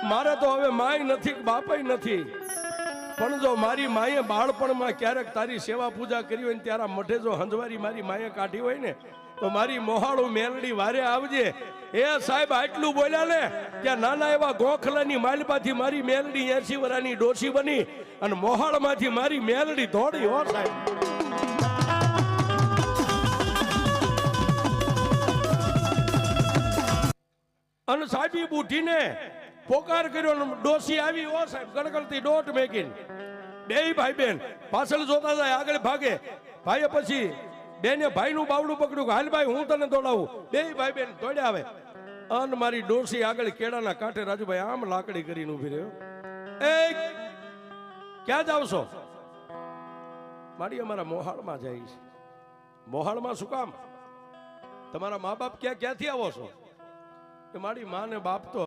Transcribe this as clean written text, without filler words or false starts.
મારે તો હવે માય નથી કે બાપાય નથી, પણ જો મારી માએ બાળપણમાં ક્યારેક તારી સેવા પૂજા કરી હોય ને ત્યારે મઢે જો હંજવારી મારી માએ કાઢી હોય ને તો મારી મોહાળું મેલડી વારે આવજે. એ સાહેબ આટલું બોલ્યા ને ત્યાં નાના એવા ગોખલાની માલપાથી મારી મેલડી 80 વર્ષની ડોશી બની અને મોહાળમાંથી મારી મેલડી દોડી. હો સાહેબ, અને સાહેબી બુઢીને પોકાર કર્યો, ડોસી આવી. ઓ સાહેબ, ગણગણતી દોટ મેકીને બે ભાઈ બેન પાછળ જોતા જાય, આગળ ભાગે. ભાઈએ પછી બેને ભાઈનું બાવડું પકડ્યું, હાલ ભાઈ હું તને દોડાવું. બે ભાઈ બેન દોડ્યા આવે અને મારી ડોસી આગળ કેળાના કાંઠે રાજુભાઈ આમ લાકડી કરીને ઉભી રહ્યો. એ ક્યાં જાવ છો? મારી અમારા મોહાળમાં જાય છે. મોહાળમાં શું કામ? તમારા મા બાપ ક્યાંથી આવો છો? કે મારી માં ને બાપ તો